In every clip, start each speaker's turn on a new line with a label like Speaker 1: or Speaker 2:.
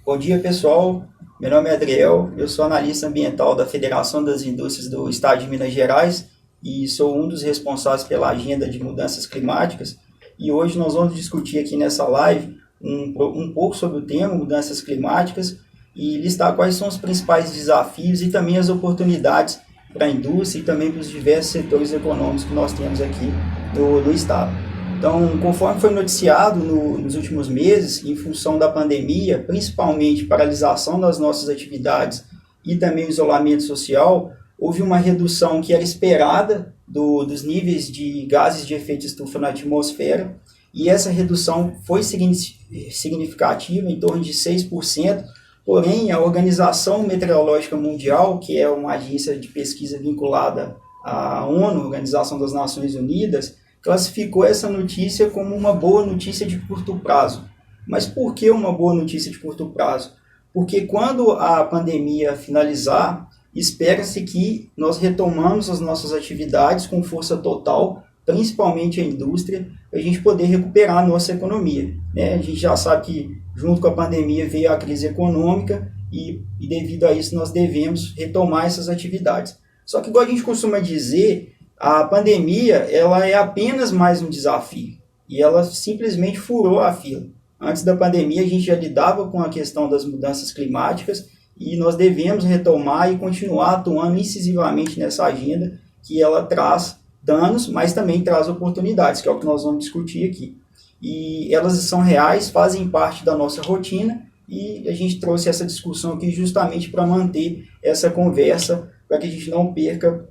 Speaker 1: Bom dia, pessoal. Meu nome é Adriel, eu sou analista ambiental da Federação das Indústrias do Estado de Minas Gerais e sou um dos responsáveis pela agenda de mudanças climáticas. E hoje nós vamos discutir aqui nessa live um pouco sobre o tema mudanças climáticas e listar quais são os principais desafios e também as oportunidades para a indústria e também para os diversos setores econômicos que nós temos aqui no Estado. Então, conforme foi noticiado nos últimos meses, em função da pandemia, principalmente paralisação das nossas atividades e também o isolamento social, houve uma redução que era esperada dos níveis de gases de efeito estufa na atmosfera, e essa redução foi significativa, em torno de 6%. Porém, a Organização Meteorológica Mundial, que é uma agência de pesquisa vinculada à ONU, Organização das Nações Unidas, classificou essa notícia como uma boa notícia de curto prazo. Mas por que uma boa notícia de curto prazo? Porque quando a pandemia finalizar, espera-se que nós retomamos as nossas atividades com força total, principalmente a indústria, para a gente poder recuperar a nossa economia. Né? A gente já sabe que junto com a pandemia veio a crise econômica e devido a isso nós devemos retomar essas atividades. Só que, igual a gente costuma dizer, a pandemia ela é apenas mais um desafio e ela simplesmente furou a fila. Antes da pandemia, a gente já lidava com a questão das mudanças climáticas e nós devemos retomar e continuar atuando incisivamente nessa agenda, que ela traz danos, mas também traz oportunidades, que é o que nós vamos discutir aqui. E elas são reais, fazem parte da nossa rotina e a gente trouxe essa discussão aqui justamente para manter essa conversa, para que a gente não perca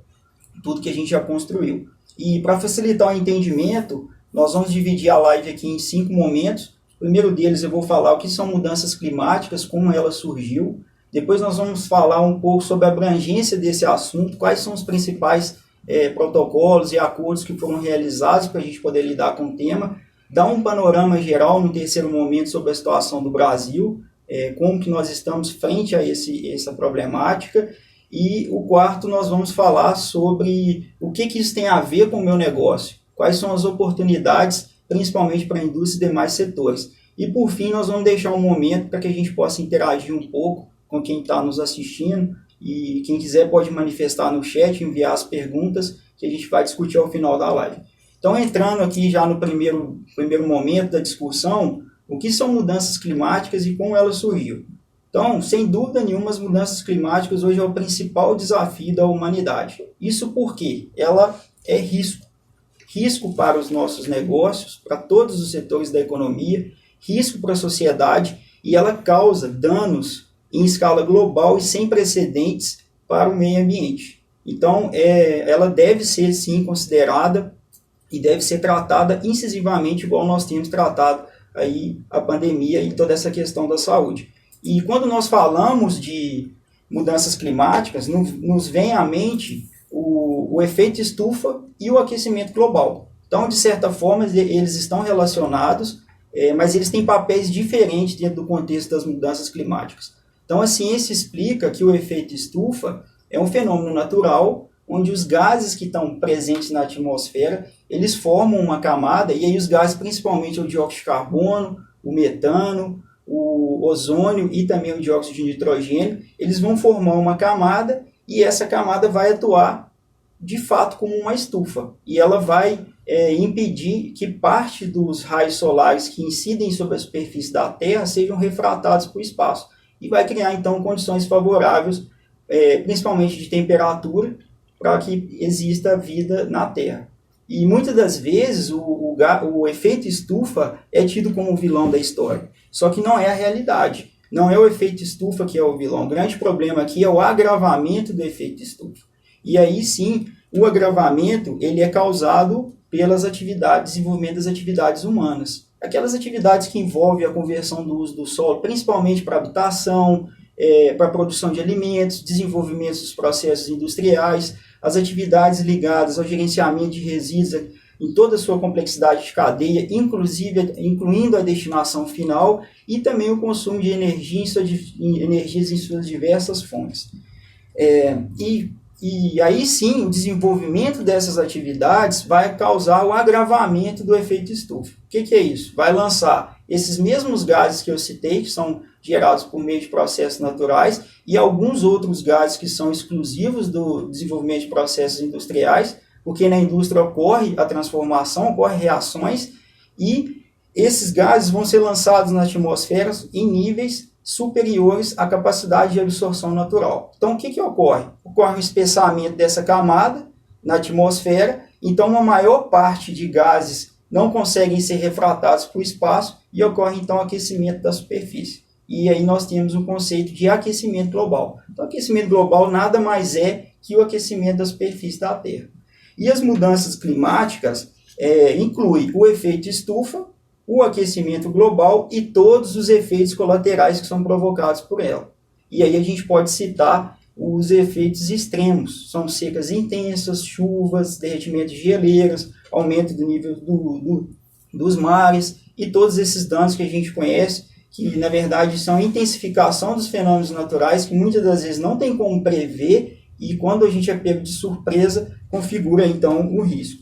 Speaker 1: tudo que a gente já construiu. E para facilitar o entendimento, nós vamos dividir a live aqui em 5 momentos. O primeiro deles eu vou falar o que são mudanças climáticas, como ela surgiu. Depois nós vamos falar um pouco sobre a abrangência desse assunto, quais são os principais protocolos e acordos que foram realizados para a gente poder lidar com o tema. Dar um panorama geral no terceiro momento sobre a situação do Brasil, como que nós estamos frente a essa problemática. E o quarto, nós vamos falar sobre o que isso tem a ver com o meu negócio, quais são as oportunidades, principalmente para a indústria e demais setores. E, por fim, nós vamos deixar um momento para que a gente possa interagir um pouco com quem está nos assistindo, e quem quiser pode manifestar no chat, enviar as perguntas que a gente vai discutir ao final da live. Então, entrando aqui já no primeiro momento da discussão, o que são mudanças climáticas e como elas surgiram. Então, sem dúvida nenhuma, as mudanças climáticas hoje é o principal desafio da humanidade. Isso porque ela é risco. Risco para os nossos negócios, para todos os setores da economia, risco para a sociedade, e ela causa danos em escala global e sem precedentes para o meio ambiente. Então, ela deve ser, sim, considerada e deve ser tratada incisivamente, igual nós temos tratado aí a pandemia e toda essa questão da saúde. E quando nós falamos de mudanças climáticas, nos vem à mente o efeito estufa e o aquecimento global. Então, de certa forma, eles estão relacionados, mas eles têm papéis diferentes dentro do contexto das mudanças climáticas. Então, a ciência explica que o efeito estufa é um fenômeno natural, onde os gases que estão presentes na atmosfera, eles formam uma camada, e aí os gases, principalmente o dióxido de carbono, o metano, o ozônio e também o dióxido de nitrogênio, eles vão formar uma camada e essa camada vai atuar de fato como uma estufa. E ela vai impedir que parte dos raios solares que incidem sobre a superfície da Terra sejam refratados para o espaço. E vai criar então condições favoráveis, principalmente de temperatura, para que exista vida na Terra. E muitas das vezes o efeito estufa é tido como o vilão da história. Só que não é a realidade. Não é o efeito estufa que é o vilão. O grande problema aqui é o agravamento do efeito estufa. E aí sim, o agravamento ele é causado pelas atividades, desenvolvimento das atividades humanas. Aquelas atividades que envolvem a conversão do uso do solo, principalmente para habitação, para a produção de alimentos, desenvolvimento dos processos industriais, as atividades ligadas ao gerenciamento de resíduos em toda a sua complexidade de cadeia, incluindo a destinação final e também o consumo de energias em suas diversas fontes. E aí sim, o desenvolvimento dessas atividades vai causar o agravamento do efeito estufa. O que é isso? Vai lançar esses mesmos gases que eu citei, que são gerados por meio de processos naturais, e alguns outros gases que são exclusivos do desenvolvimento de processos industriais, porque na indústria ocorre a transformação, ocorrem reações, e esses gases vão ser lançados na atmosfera em níveis superiores à capacidade de absorção natural. Então, o que ocorre? Ocorre um espessamento dessa camada na atmosfera, então uma maior parte de gases não conseguem ser refratados para o espaço e ocorre então o aquecimento da superfície. E aí nós temos um conceito de aquecimento global. Então, aquecimento global nada mais é que o aquecimento da superfície da Terra. E as mudanças climáticas incluem o efeito estufa, o aquecimento global e todos os efeitos colaterais que são provocados por ela. E aí a gente pode citar os efeitos extremos, são secas intensas, chuvas, derretimento de geleiras, aumento do nível dos mares e todos esses danos que a gente conhece, que na verdade são a intensificação dos fenômenos naturais que muitas das vezes não tem como prever e quando a gente é pego de surpresa, configura então o risco.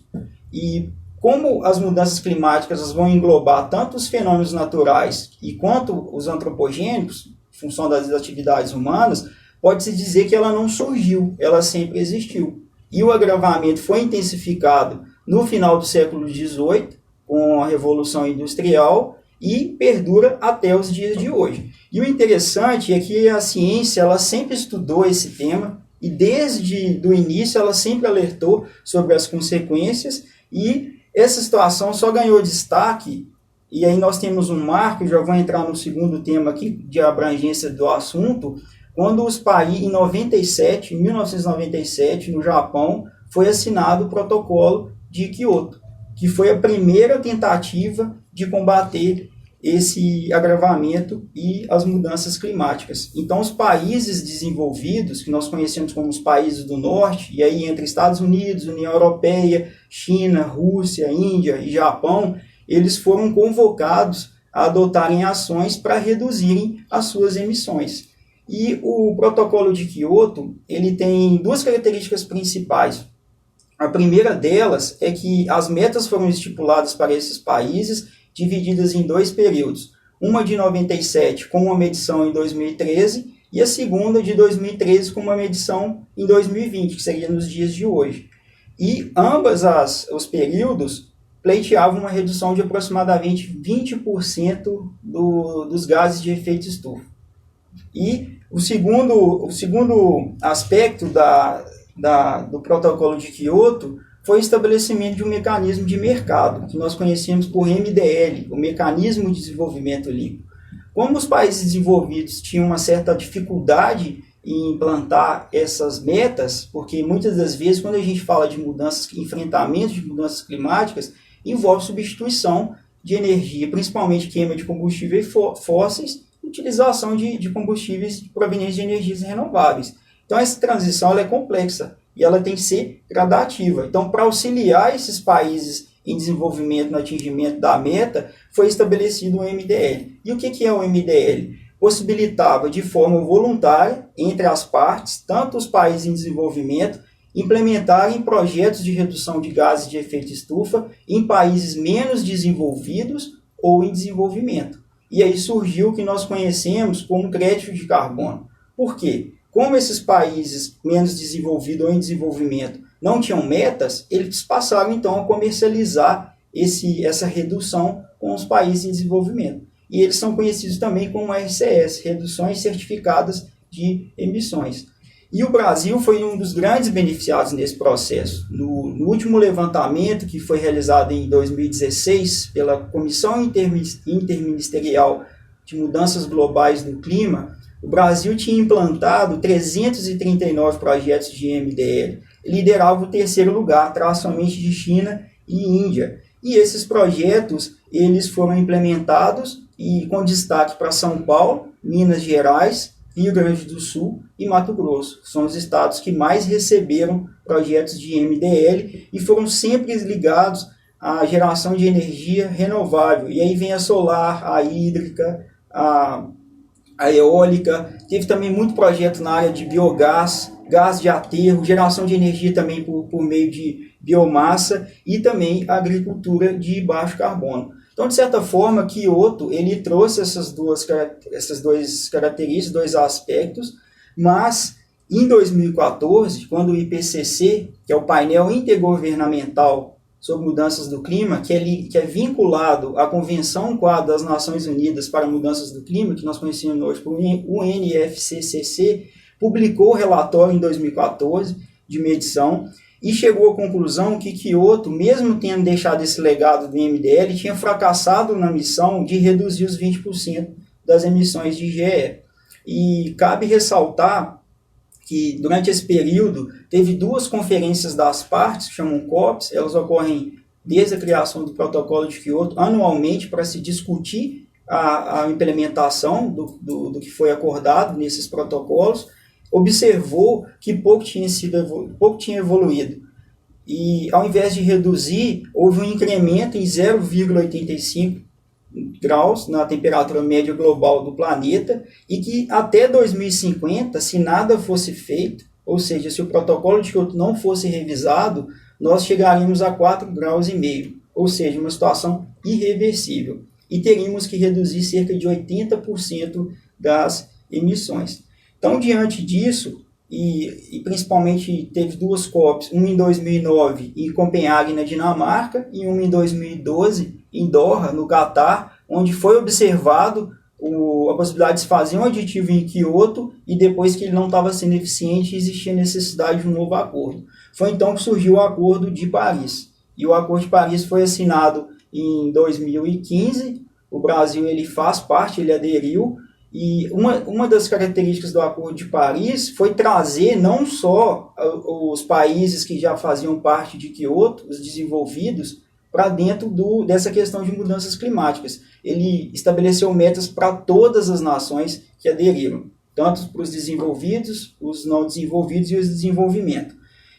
Speaker 1: E como as mudanças climáticas vão englobar tanto os fenômenos naturais e quanto os antropogênicos, em função das atividades humanas, pode-se dizer que ela não surgiu, ela sempre existiu. E o agravamento foi intensificado no final do século XVIII, com a Revolução Industrial, e perdura até os dias de hoje. E o interessante é que a ciência ela sempre estudou esse tema, e desde o início ela sempre alertou sobre as consequências, e essa situação só ganhou destaque, e aí nós temos um marco, já vou entrar no segundo tema aqui, de abrangência do assunto, quando os países, em 1997, no Japão, foi assinado o protocolo de Kyoto, que foi a primeira tentativa de combater esse agravamento e as mudanças climáticas. Então, os países desenvolvidos, que nós conhecemos como os países do norte, e aí entre Estados Unidos, União Europeia, China, Rússia, Índia e Japão, eles foram convocados a adotarem ações para reduzirem as suas emissões. E o protocolo de Kyoto, ele tem duas características principais. A primeira delas é que as metas foram estipuladas para esses países, divididas em dois períodos. Uma de 97 com uma medição em 2013 e a segunda de 2013 com uma medição em 2020, que seria nos dias de hoje. E ambas os períodos pleiteavam uma redução de aproximadamente 20% dos gases de efeito estufa. E o segundo aspecto do protocolo de Kyoto foi o estabelecimento de um mecanismo de mercado, que nós conhecemos por MDL, o Mecanismo de Desenvolvimento Limpo. Como os países desenvolvidos tinham uma certa dificuldade em implantar essas metas, porque muitas das vezes, quando a gente fala de mudanças, enfrentamento de mudanças climáticas, envolve substituição de energia, principalmente queima de combustíveis fósseis, utilização de combustíveis provenientes de energias renováveis. Então, essa transição ela é complexa e ela tem que ser gradativa. Então, para auxiliar esses países em desenvolvimento no atingimento da meta, foi estabelecido o MDL. E o que é o MDL? Possibilitava de forma voluntária, entre as partes, tanto os países em desenvolvimento, implementarem projetos de redução de gases de efeito estufa em países menos desenvolvidos ou em desenvolvimento. E aí surgiu o que nós conhecemos como crédito de carbono. Por quê? Como esses países menos desenvolvidos ou em desenvolvimento não tinham metas, eles passaram então a comercializar essa redução com os países em desenvolvimento. E eles são conhecidos também como RCS, Reduções Certificadas de Emissões. E o Brasil foi um dos grandes beneficiados nesse processo. No último levantamento, que foi realizado em 2016 pela Comissão Interministerial de Mudanças Globais do Clima, o Brasil tinha implantado 339 projetos de MDL, liderava o terceiro lugar, atrás somente de China e Índia. E esses projetos eles foram implementados e com destaque para São Paulo, Minas Gerais, Rio Grande do Sul e Mato Grosso. São os estados que mais receberam projetos de MDL e foram sempre ligados à geração de energia renovável. E aí vem a solar, a hídrica, a eólica. Teve também muito projeto na área de biogás, gás de aterro, geração de energia também por meio de biomassa e também a agricultura de baixo carbono. Então, de certa forma, Kyoto ele trouxe essas duas características, dois aspectos, mas em 2014, quando o IPCC, que é o painel intergovernamental sobre mudanças do clima, que é vinculado à Convenção Quadro das Nações Unidas para Mudanças do Clima, que nós conhecemos hoje por UNFCCC, publicou o relatório em 2014 de medição e chegou à conclusão que Kyoto, mesmo tendo deixado esse legado do MDL, tinha fracassado na missão de reduzir os 20% das emissões de GE. E cabe ressaltar que durante esse período teve duas conferências das partes, que chamam COPs, elas ocorrem desde a criação do protocolo de Kyoto, anualmente, para se discutir a implementação do que foi acordado nesses protocolos. Observou que pouco tinha evoluído. E ao invés de reduzir, houve um incremento em 0,85 graus na temperatura média global do planeta, e que até 2050, se nada fosse feito, ou seja, se o protocolo de Kyoto não fosse revisado, nós chegaríamos a 4,5 graus, ou seja, uma situação irreversível, e teríamos que reduzir cerca de 80% das emissões. Então, diante disso, e principalmente teve duas COPs, uma em 2009 em Copenhague, na Dinamarca, e uma em 2012 em Doha, no Catar, onde foi observado a possibilidade de se fazer um aditivo em Kyoto, e depois que ele não estava sendo eficiente, existia necessidade de um novo acordo. Foi então que surgiu o Acordo de Paris. E o Acordo de Paris foi assinado em 2015, o Brasil ele faz parte, ele aderiu, e uma das características do Acordo de Paris foi trazer não só os países que já faziam parte de Kyoto, os desenvolvidos, para dentro dessa questão de mudanças climáticas. Ele estabeleceu metas para todas as nações que aderiram, tanto para os desenvolvidos, os não desenvolvidos e os de desenvolvimento.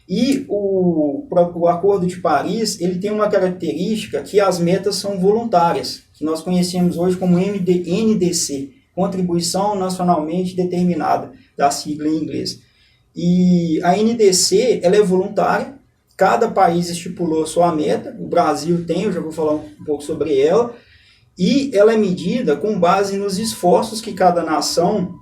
Speaker 1: E o Acordo de Paris ele tem uma característica que as metas são voluntárias, que nós conhecemos hoje como NDC, Contribuição Nacionalmente Determinada, da sigla em inglês. E a NDC ela é voluntária, cada país estipulou sua meta, o Brasil tem, eu já vou falar um pouco sobre ela, e ela é medida com base nos esforços que cada nação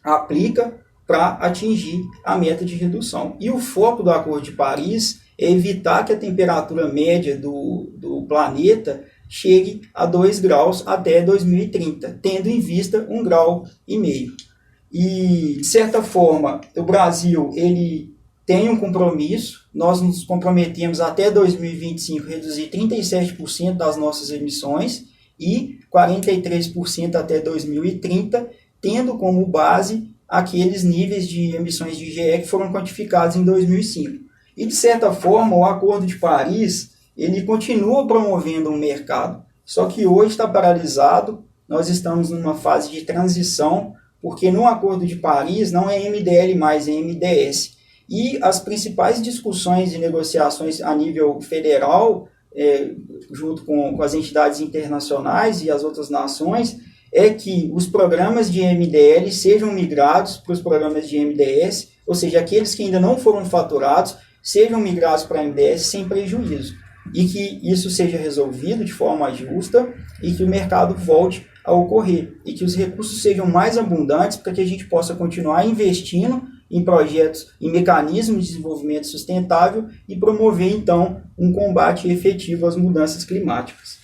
Speaker 1: aplica para atingir a meta de redução. E o foco do Acordo de Paris é evitar que a temperatura média do planeta chegue a 2 graus até 2030, tendo em vista 1,5 grau. E, de certa forma, o Brasil ele tem um compromisso, nós nos comprometemos até 2025 reduzir 37% das nossas emissões e 43% até 2030, tendo como base aqueles níveis de emissões de GE que foram quantificados em 2005. E, de certa forma, o Acordo de Paris ele continua promovendo um mercado, só que hoje está paralisado, nós estamos numa fase de transição, porque no Acordo de Paris não é MDL+, é MDS. E as principais discussões e negociações a nível federal, junto com as entidades internacionais e as outras nações, é que os programas de MDL sejam migrados para os programas de MDS, ou seja, aqueles que ainda não foram faturados sejam migrados para a MDS sem prejuízo, e que isso seja resolvido de forma justa e que o mercado volte a ocorrer, e que os recursos sejam mais abundantes para que a gente possa continuar investindo em projetos, em mecanismos de desenvolvimento sustentável e promover, então, um combate efetivo às mudanças climáticas.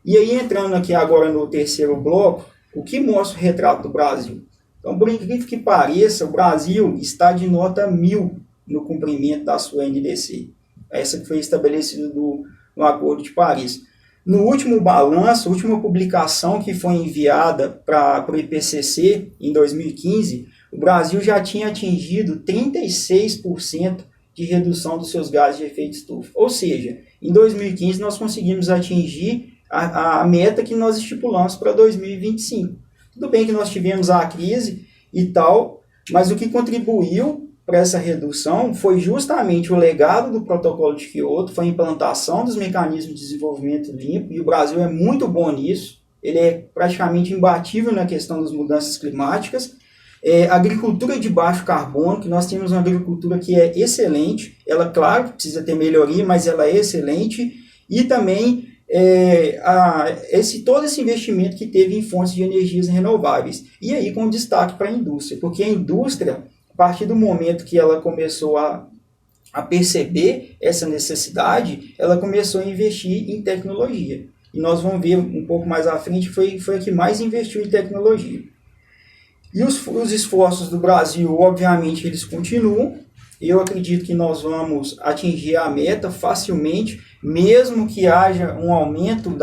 Speaker 1: E aí, entrando aqui agora no terceiro bloco, o que mostra o retrato do Brasil? Então, por incrível que pareça, o Brasil está de nota 1000 no cumprimento da sua NDC. Essa que foi estabelecida no Acordo de Paris. No último balanço, a última publicação que foi enviada para o IPCC em 2015, o Brasil já tinha atingido 36% de redução dos seus gases de efeito estufa. Ou seja, em 2015 nós conseguimos atingir a meta que nós estipulamos para 2025. Tudo bem que nós tivemos a crise e tal, mas o que contribuiu para essa redução foi justamente o legado do protocolo de Kyoto, foi a implantação dos mecanismos de desenvolvimento limpo, e o Brasil é muito bom nisso, ele é praticamente imbatível na questão das mudanças climáticas. Agricultura de baixo carbono, que nós temos uma agricultura que é excelente, ela, claro, precisa ter melhoria, mas ela é excelente, e também todo esse investimento que teve em fontes de energias renováveis. E aí com destaque para a indústria, porque a indústria, a partir do momento que ela começou a perceber essa necessidade, ela começou a investir em tecnologia. E nós vamos ver um pouco mais à frente, foi a que mais investiu em tecnologia. E os esforços do Brasil, obviamente, eles continuam. Eu acredito que nós vamos atingir a meta facilmente, mesmo que haja um aumento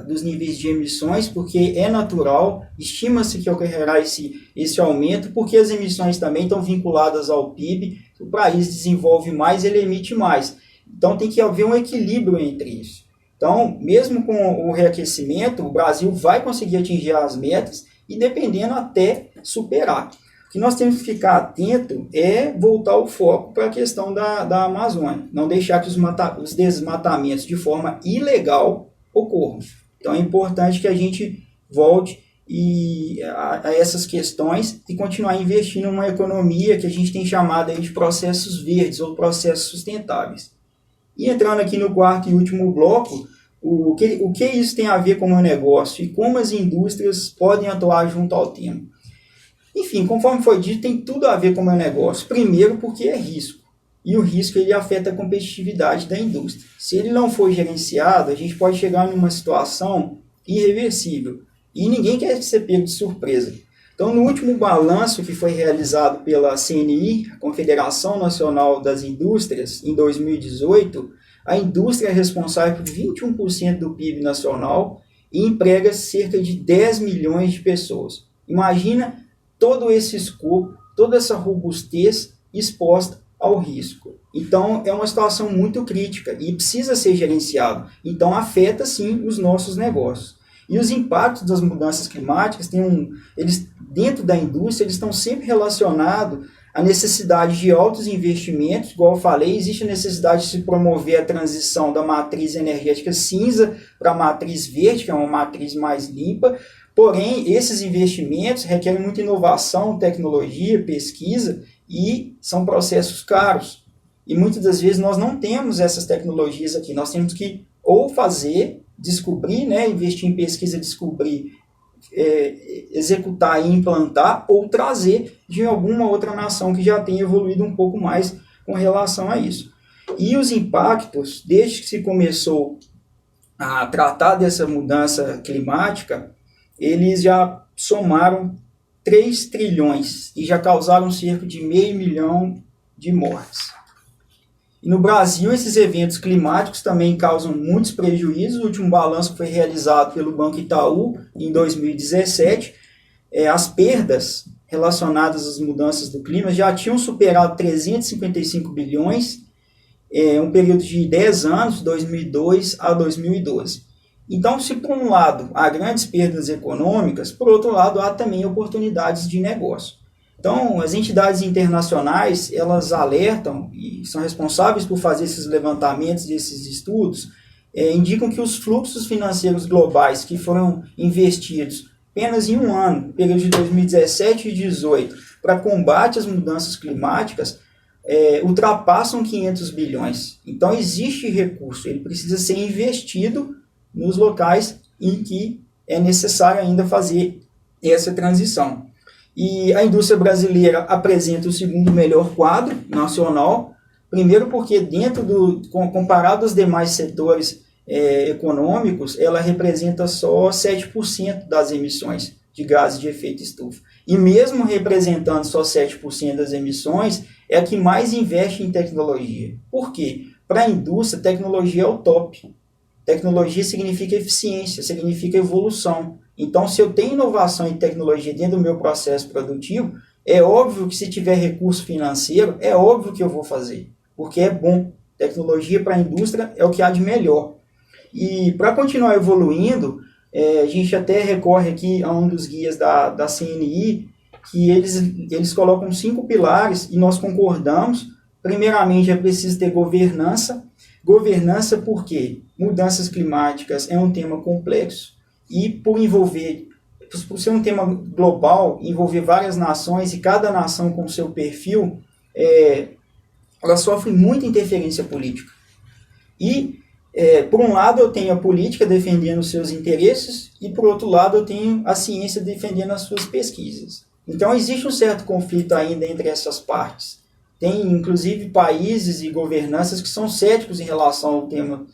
Speaker 1: dos níveis de emissões, porque é natural, estima-se que ocorrerá esse aumento, porque as emissões também estão vinculadas ao PIB, o país desenvolve mais, ele emite mais. Então tem que haver um equilíbrio entre isso. Então, mesmo com o reaquecimento, o Brasil vai conseguir atingir as metas e, dependendo, até superar. O que nós temos que ficar atento é voltar o foco para a questão da Amazônia, não deixar que os desmatamentos de forma ilegal ocorram. Então é importante que a gente volte a essas questões e continuar investindo numa economia que a gente tem chamado aí de processos verdes ou processos sustentáveis. E entrando aqui no quarto e último bloco, o que isso tem a ver com o meu negócio e como as indústrias podem atuar junto ao tema. Enfim, conforme foi dito, tem tudo a ver com o meu negócio. Primeiro, porque é risco. E o risco ele afeta a competitividade da indústria. Se ele não for gerenciado, a gente pode chegar numa situação irreversível. E ninguém quer ser pego de surpresa. Então, no último balanço que foi realizado pela CNI, a Confederação Nacional das Indústrias, em 2018, a indústria é responsável por 21% do PIB nacional e emprega cerca de 10 milhões de pessoas. Imagina todo esse escopo, toda essa robustez exposta ao risco. Então, é uma situação muito crítica e precisa ser gerenciado. Então, afeta, sim, os nossos negócios. E os impactos das mudanças climáticas, eles, dentro da indústria, eles estão sempre relacionados à necessidade de altos investimentos. Igual eu falei, existe a necessidade de se promover a transição da matriz energética cinza para a matriz verde, que é uma matriz mais limpa. Porém, esses investimentos requerem muita inovação, tecnologia, pesquisa e são processos caros. E muitas das vezes nós não temos essas tecnologias aqui. Nós temos que ou descobrir, investir em pesquisa, descobrir, executar e implantar, ou trazer de alguma outra nação que já tenha evoluído um pouco mais com relação a isso. E os impactos, desde que se começou a tratar dessa mudança climática, eles já somaram 3 trilhões e já causaram cerca de 500 milhões de mortes. E no Brasil, esses eventos climáticos também causam muitos prejuízos. O último balanço foi realizado pelo Banco Itaú em 2017. As perdas relacionadas às mudanças do clima já tinham superado 355 bilhões, um período de 10 anos, 2002 a 2012. Então, se por um lado há grandes perdas econômicas, por outro lado há também oportunidades de negócio. Então, as entidades internacionais, elas alertam e são responsáveis por fazer esses levantamentos, esses estudos, indicam que os fluxos financeiros globais que foram investidos apenas em um ano, período de 2017 e 2018, para combate às mudanças climáticas, ultrapassam 500 bilhões. Então, existe recurso, ele precisa ser investido nos locais em que é necessário ainda fazer essa transição. E a indústria brasileira apresenta o segundo melhor quadro nacional, primeiro porque comparado aos demais setores econômicos, ela representa só 7% das emissões de gases de efeito estufa. E mesmo representando só 7% das emissões, é a que mais investe em tecnologia. Por quê? Para a indústria, tecnologia é o top. Tecnologia significa eficiência, significa evolução. Então, se eu tenho inovação e tecnologia dentro do meu processo produtivo, é óbvio que se tiver recurso financeiro, é óbvio que eu vou fazer, porque é bom. Tecnologia para a indústria é o que há de melhor. E para continuar evoluindo, a gente até recorre aqui a um dos guias da CNI, que eles colocam 5 pilares e nós concordamos. Primeiramente, é preciso ter governança. Governança porque mudanças climáticas é um tema complexo e por ser um tema global, envolver várias nações e cada nação com seu perfil, ela sofre muita interferência política. E Por um lado, eu tenho a política defendendo os seus interesses e, por outro lado, eu tenho a ciência defendendo as suas pesquisas. Então, existe um certo conflito ainda entre essas partes. Tem, inclusive, países e governanças que são céticos em relação ao tema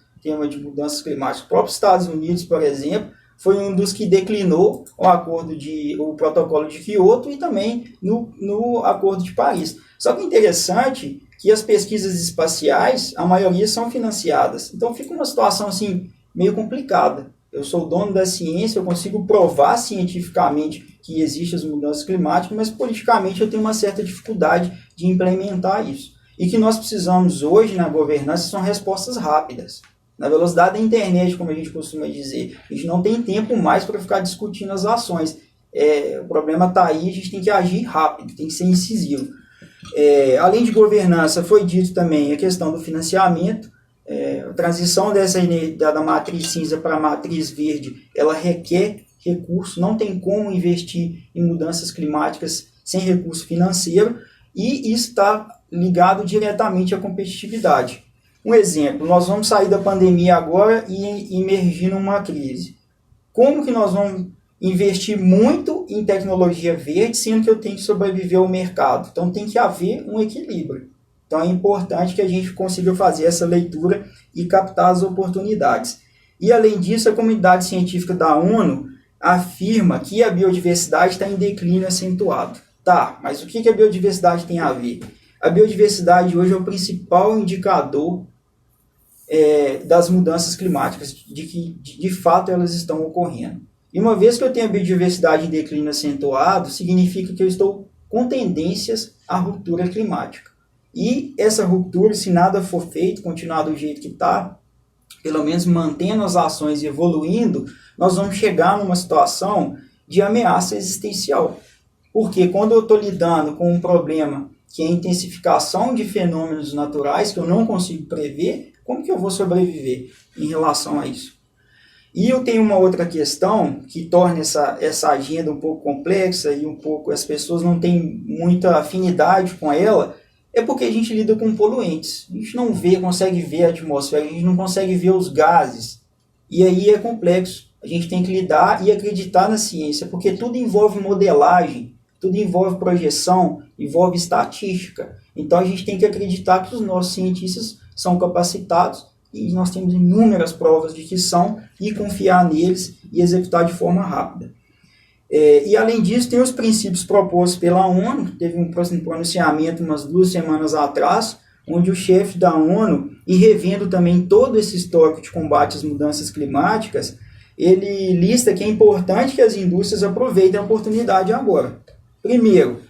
Speaker 1: de mudanças climáticas. Os próprios Estados Unidos, por exemplo, foi um dos que declinou o protocolo de Kyoto e também no Acordo de Paris. Só que é interessante que as pesquisas espaciais, a maioria são financiadas. Então fica uma situação assim, meio complicada. Eu sou dono da ciência, eu consigo provar cientificamente que existem as mudanças climáticas, mas politicamente eu tenho uma certa dificuldade de implementar isso. E que nós precisamos hoje na governança são respostas rápidas. Na velocidade da internet, como a gente costuma dizer, a gente não tem tempo mais para ficar discutindo as ações. O problema está aí, a gente tem que agir rápido, tem que ser incisivo. Além de governança, foi dito também a questão do financiamento. A transição da matriz cinza para a matriz verde, ela requer recurso, não tem como investir em mudanças climáticas sem recurso financeiro, e isso está ligado diretamente à competitividade. Um exemplo, nós vamos sair da pandemia agora e emergir numa crise. Como que nós vamos investir muito em tecnologia verde, sendo que eu tenho que sobreviver ao mercado? Então tem que haver um equilíbrio. Então é importante que a gente consiga fazer essa leitura e captar as oportunidades. E além disso, a comunidade científica da ONU afirma que a biodiversidade está em declínio acentuado. Tá, mas o que a biodiversidade tem a ver? A biodiversidade hoje é o principal indicador das mudanças climáticas, de que de fato elas estão ocorrendo. E uma vez que eu tenho a biodiversidade em declínio acentuado, significa que eu estou com tendências à ruptura climática. E essa ruptura, se nada for feito, continuar do jeito que está, pelo menos mantendo as ações e evoluindo, nós vamos chegar numa situação de ameaça existencial. Porque quando eu estou lidando com um problema que é a intensificação de fenômenos naturais que eu não consigo prever, como que eu vou sobreviver em relação a isso? E eu tenho uma outra questão que torna essa agenda um pouco complexa e as pessoas não têm muita afinidade com ela, é porque a gente lida com poluentes. A gente não consegue ver a atmosfera, a gente não consegue ver os gases. E aí é complexo. A gente tem que lidar e acreditar na ciência, porque tudo envolve modelagem, tudo envolve projeção, envolve estatística. Então a gente tem que acreditar que os nossos cientistas são capacitados, e nós temos inúmeras provas de que são, e confiar neles e executar de forma rápida. E além disso, tem os princípios propostos pela ONU. Teve um pronunciamento umas 2 semanas atrás, onde o chefe da ONU, e revendo também todo esse histórico de combate às mudanças climáticas, ele lista que é importante que as indústrias aproveitem a oportunidade agora. Primeiro,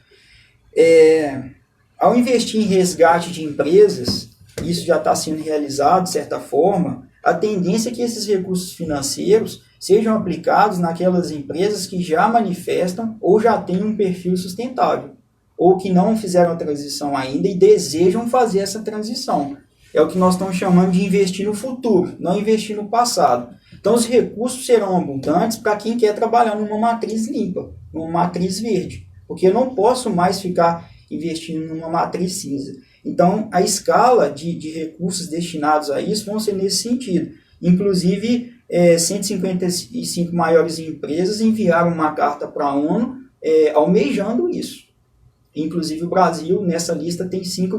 Speaker 1: ao investir em resgate de empresas, isso já está sendo realizado de certa forma, a tendência é que esses recursos financeiros sejam aplicados naquelas empresas que já manifestam ou já têm um perfil sustentável, ou que não fizeram a transição ainda e desejam fazer essa transição. É o que nós estamos chamando de investir no futuro, não investir no passado. Então os recursos serão abundantes para quem quer trabalhar numa matriz limpa, numa matriz verde, porque eu não posso mais ficar investindo numa matriz cinza. Então, a escala de recursos destinados a isso vão ser nesse sentido. Inclusive, 155 maiores empresas enviaram uma carta para a ONU almejando isso. Inclusive, o Brasil, nessa lista, tem 5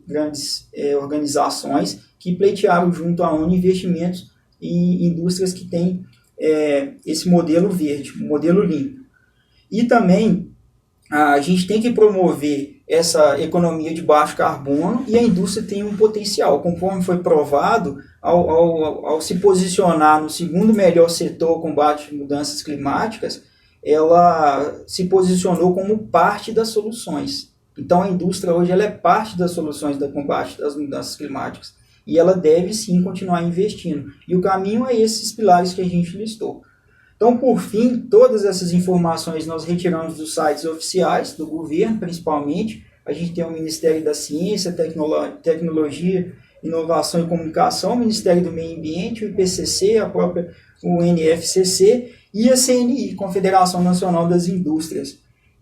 Speaker 1: grandes organizações que pleitearam junto à ONU investimentos em indústrias que têm esse modelo verde, o modelo limpo. E também, a gente tem que promover essa economia de baixo carbono, e a indústria tem um potencial, conforme foi provado, ao se posicionar no segundo melhor setor combate às mudanças climáticas, ela se posicionou como parte das soluções. Então a indústria hoje ela é parte das soluções do combate às mudanças climáticas, e ela deve sim continuar investindo. E o caminho é esses pilares que a gente listou. Então, por fim, todas essas informações nós retiramos dos sites oficiais do governo, principalmente. A gente tem o Ministério da Ciência, Tecnologia, Inovação e Comunicação, o Ministério do Meio Ambiente, o IPCC, o NFCC e a CNI, Confederação Nacional das Indústrias.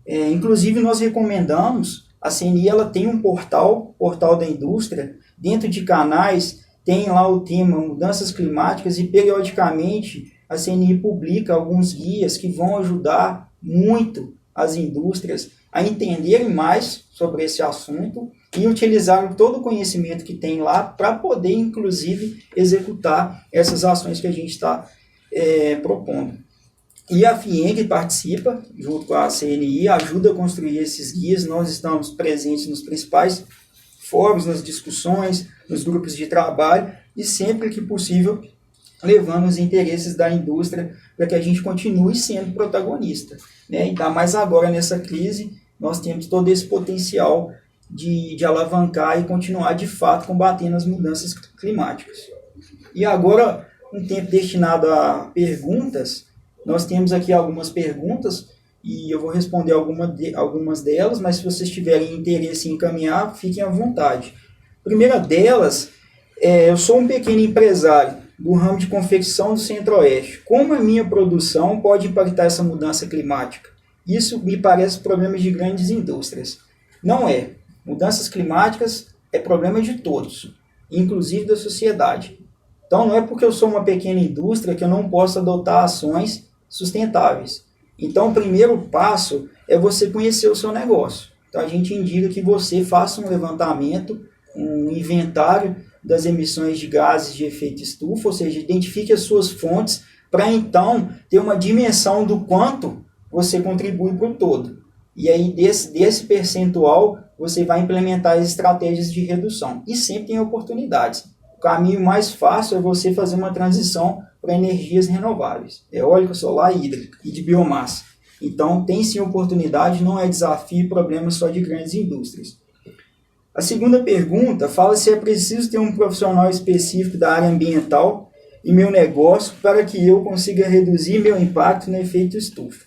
Speaker 1: Inclusive, nós recomendamos, a CNI ela tem um portal da indústria, dentro de canais tem lá o tema mudanças climáticas e periodicamente a CNI publica alguns guias que vão ajudar muito as indústrias a entenderem mais sobre esse assunto e utilizar todo o conhecimento que tem lá para poder, inclusive, executar essas ações que a gente está propondo. E a FIENG participa, junto com a CNI, ajuda a construir esses guias. Nós estamos presentes nos principais fóruns, nas discussões, nos grupos de trabalho e sempre que possível levando os interesses da indústria para que a gente continue sendo protagonista, né? Ainda mais agora nessa crise, nós temos todo esse potencial de alavancar e continuar de fato combatendo as mudanças climáticas. E agora, um tempo destinado a perguntas, nós temos aqui algumas perguntas e eu vou responder algumas delas, mas se vocês tiverem interesse em encaminhar, fiquem à vontade. A primeira delas, eu sou um pequeno empresário do ramo de confecção do Centro-Oeste. Como a minha produção pode impactar essa mudança climática? Isso me parece problemas de grandes indústrias. Não é. Mudanças climáticas é problema de todos, inclusive da sociedade. Então não é porque eu sou uma pequena indústria que eu não posso adotar ações sustentáveis. Então o primeiro passo é você conhecer o seu negócio. Então a gente indica que você faça um levantamento, um inventário das emissões de gases de efeito estufa, ou seja, identifique as suas fontes para então ter uma dimensão do quanto você contribui para o todo. E aí desse percentual você vai implementar as estratégias de redução. E sempre tem oportunidades. O caminho mais fácil é você fazer uma transição para energias renováveis, eólica, solar e hídrica, e de biomassa. Então tem sim oportunidade, não é desafio e problema só de grandes indústrias. A segunda pergunta fala se é preciso ter um profissional específico da área ambiental em meu negócio para que eu consiga reduzir meu impacto no efeito estufa.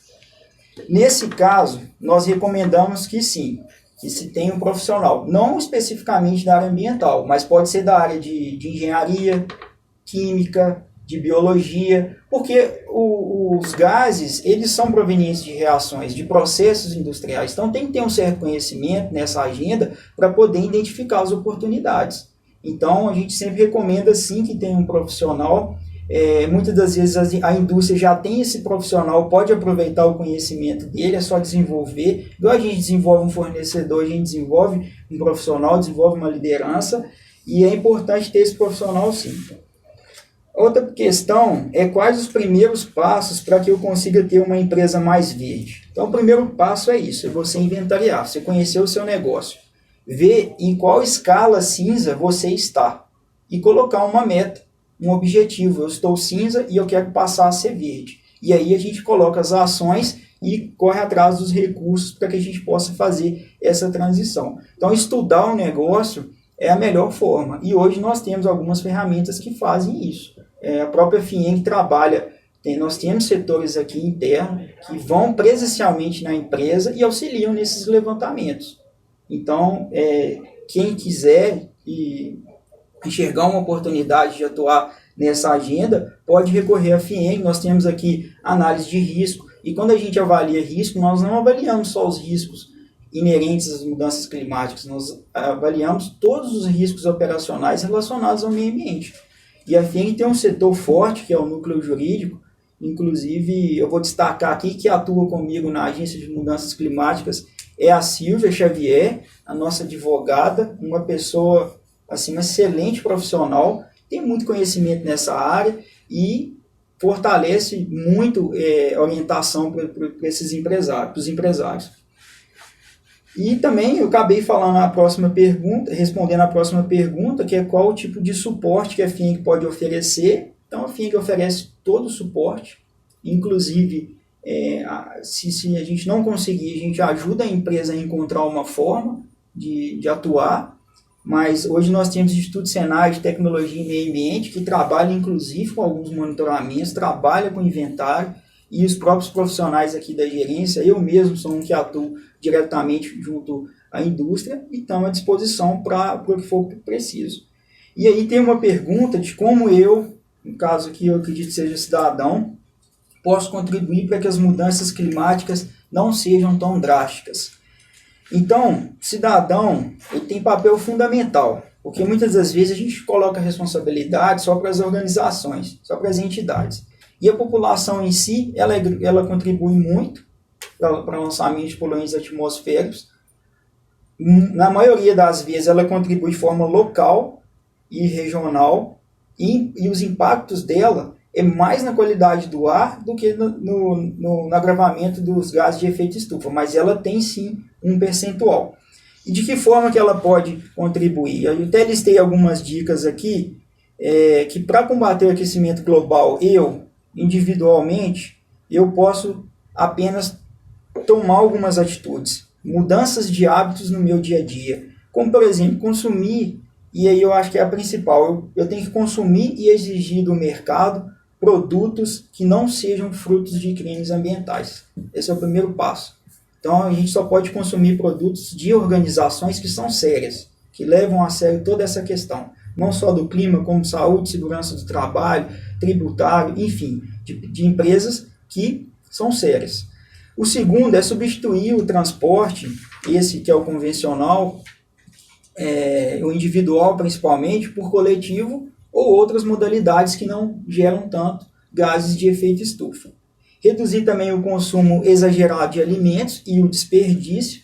Speaker 1: Nesse caso, nós recomendamos que sim, que se tenha um profissional, não especificamente da área ambiental, mas pode ser da área de engenharia, química, de biologia, porque os gases, eles são provenientes de reações, de processos industriais, então tem que ter um certo conhecimento nessa agenda para poder identificar as oportunidades. Então a gente sempre recomenda sim que tenha um profissional, muitas das vezes a indústria já tem esse profissional, pode aproveitar o conhecimento dele, é só desenvolver, igual a gente desenvolve um fornecedor, a gente desenvolve um profissional, desenvolve uma liderança, e é importante ter esse profissional sim. Outra questão é quais os primeiros passos para que eu consiga ter uma empresa mais verde. Então, o primeiro passo é isso, é você inventariar, você conhecer o seu negócio, ver em qual escala cinza você está e colocar uma meta, um objetivo. Eu estou cinza e eu quero passar a ser verde. E aí a gente coloca as ações e corre atrás dos recursos para que a gente possa fazer essa transição. Então, estudar o negócio é a melhor forma. E hoje nós temos algumas ferramentas que fazem isso. A própria FIENG trabalha, nós temos setores aqui internos que vão presencialmente na empresa e auxiliam nesses levantamentos. Então, quem quiser enxergar uma oportunidade de atuar nessa agenda, pode recorrer à FIENG. Nós temos aqui análise de risco, e quando a gente avalia risco, nós não avaliamos só os riscos inerentes às mudanças climáticas, nós avaliamos todos os riscos operacionais relacionados ao meio ambiente. E a FIENG tem um setor forte, que é o núcleo jurídico. Inclusive, eu vou destacar aqui que atua comigo na Agência de Mudanças Climáticas é a Silvia Xavier, a nossa advogada, uma pessoa, assim, uma excelente profissional, tem muito conhecimento nessa área e fortalece muito orientação para esses empresários, para os empresários. E também eu acabei falando respondendo a próxima pergunta, que é qual o tipo de suporte que a FIENG pode oferecer. Então a FIENG oferece todo o suporte, inclusive se a gente não conseguir, a gente ajuda a empresa a encontrar uma forma de atuar, mas hoje nós temos o Instituto Senai de Tecnologia e Meio Ambiente, que trabalha inclusive com alguns monitoramentos, trabalha com inventário, e os próprios profissionais aqui da gerência, eu mesmo sou um que atuo diretamente junto à indústria e estamos à disposição para o que for preciso. E aí tem uma pergunta de como eu, no caso aqui eu acredito que seja cidadão, posso contribuir para que as mudanças climáticas não sejam tão drásticas. Então, cidadão, ele tem papel fundamental. Porque muitas das vezes a gente coloca a responsabilidade só para as organizações, só para as entidades. E a população em si, ela contribui muito para o lançamento de poluentes atmosféricos. Na maioria das vezes ela contribui de forma local e regional, e os impactos dela é mais na qualidade do ar do que no agravamento dos gases de efeito estufa, mas ela tem sim um percentual. E de que forma que ela pode contribuir? Eu até listei algumas dicas aqui, que para combater o aquecimento global, individualmente, eu posso apenas tomar algumas atitudes, mudanças de hábitos no meu dia a dia, como por exemplo, consumir, e aí eu acho que é a principal, eu tenho que consumir e exigir do mercado produtos que não sejam frutos de crimes ambientais. Esse é o primeiro passo. Então a gente só pode consumir produtos de organizações que são sérias, que levam a sério toda essa questão, não só do clima, como saúde, segurança do trabalho, tributário, enfim, de empresas que são sérias. O segundo é substituir o transporte, esse que é o convencional, o individual principalmente, por coletivo ou outras modalidades que não geram tanto gases de efeito estufa. Reduzir também o consumo exagerado de alimentos e o desperdício.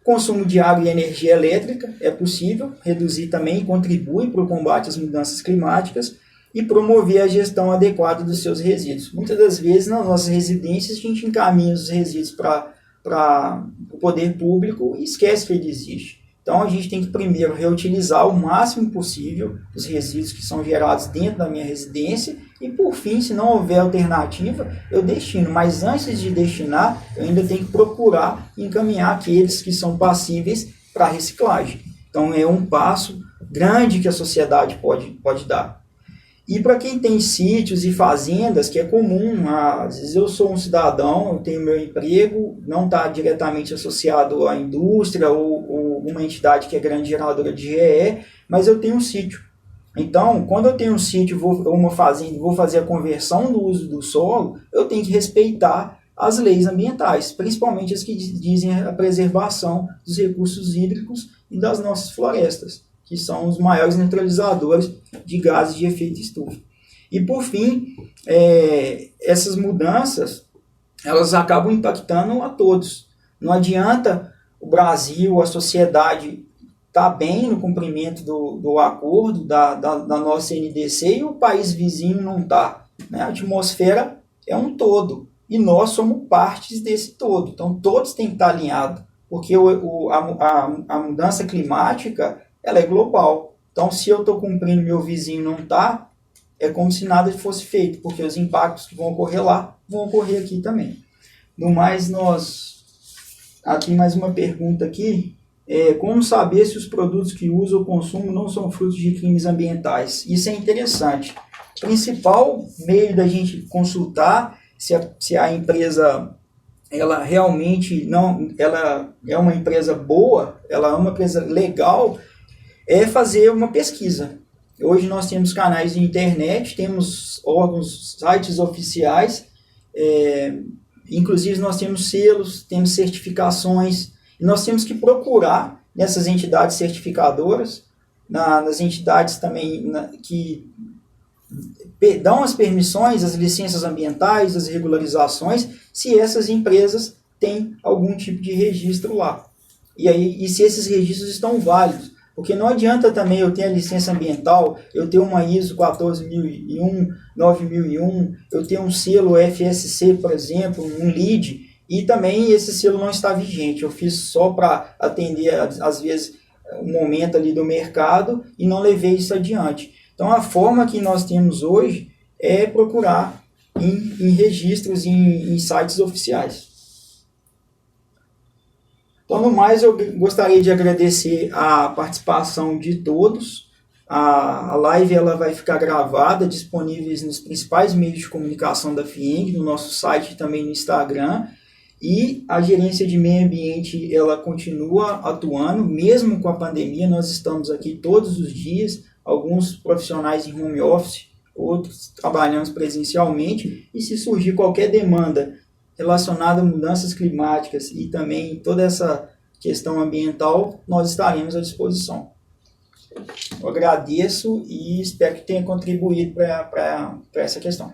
Speaker 1: Consumo de água e energia elétrica é possível, reduzir também contribui para o combate às mudanças climáticas e promover a gestão adequada dos seus resíduos. Muitas das vezes, nas nossas residências, a gente encaminha os resíduos para o poder público e esquece que ele existe. Então, a gente tem que primeiro reutilizar o máximo possível os resíduos que são gerados dentro da minha residência e, por fim, se não houver alternativa, eu destino. Mas antes de destinar, eu ainda tenho que procurar encaminhar aqueles que são passíveis para reciclagem. Então, é um passo grande que a sociedade pode dar. E para quem tem sítios e fazendas, que é comum, às vezes eu sou um cidadão, eu tenho meu emprego, não está diretamente associado à indústria ou uma entidade que é grande geradora de GE, mas eu tenho um sítio. Então, quando eu tenho um sítio ou uma fazenda, vou fazer a conversão do uso do solo, eu tenho que respeitar as leis ambientais, principalmente as que dizem a preservação dos recursos hídricos e das nossas florestas, que são os maiores neutralizadores de gases de efeito estufa. E, por fim, essas mudanças, elas acabam impactando a todos. Não adianta o Brasil, a sociedade, estar bem no cumprimento do acordo da nossa NDC e o país vizinho não está. Né? A atmosfera é um todo e nós somos partes desse todo. Então, todos têm que estar alinhados, porque a mudança climática ela é global. Então, se eu estou cumprindo e meu vizinho não está, é como se nada fosse feito, porque os impactos que vão ocorrer lá vão ocorrer aqui também. No mais, aqui mais uma pergunta aqui, como saber se os produtos que uso ou consumo não são frutos de crimes ambientais? Isso é interessante. O principal meio da gente consultar se a empresa ela realmente ela é uma empresa boa, ela é uma empresa legal, é fazer uma pesquisa. Hoje nós temos canais de internet, temos órgãos, sites oficiais, inclusive nós temos selos, temos certificações, e nós temos que procurar nessas entidades certificadoras, nas entidades também que dão as permissões, as licenças ambientais, as regularizações, se essas empresas têm algum tipo de registro lá. E se esses registros estão válidos. Porque não adianta também eu ter a licença ambiental, eu ter uma ISO 14001, 9001, eu ter um selo FSC, por exemplo, um LEED, e também esse selo não está vigente. Eu fiz só para atender, às vezes, um momento ali do mercado e não levei isso adiante. Então, a forma que nós temos hoje é procurar em registros, em sites oficiais. Então, no mais, eu gostaria de agradecer a participação de todos. A live ela vai ficar gravada, disponível nos principais meios de comunicação da FIENG, no nosso site e também no Instagram. E a gerência de meio ambiente ela continua atuando, mesmo com a pandemia. Nós estamos aqui todos os dias, alguns profissionais em home office, outros trabalhando presencialmente. E se surgir qualquer demanda relacionada a mudanças climáticas e também toda essa questão ambiental, nós estaremos à disposição. Eu agradeço e espero que tenha contribuído para essa questão.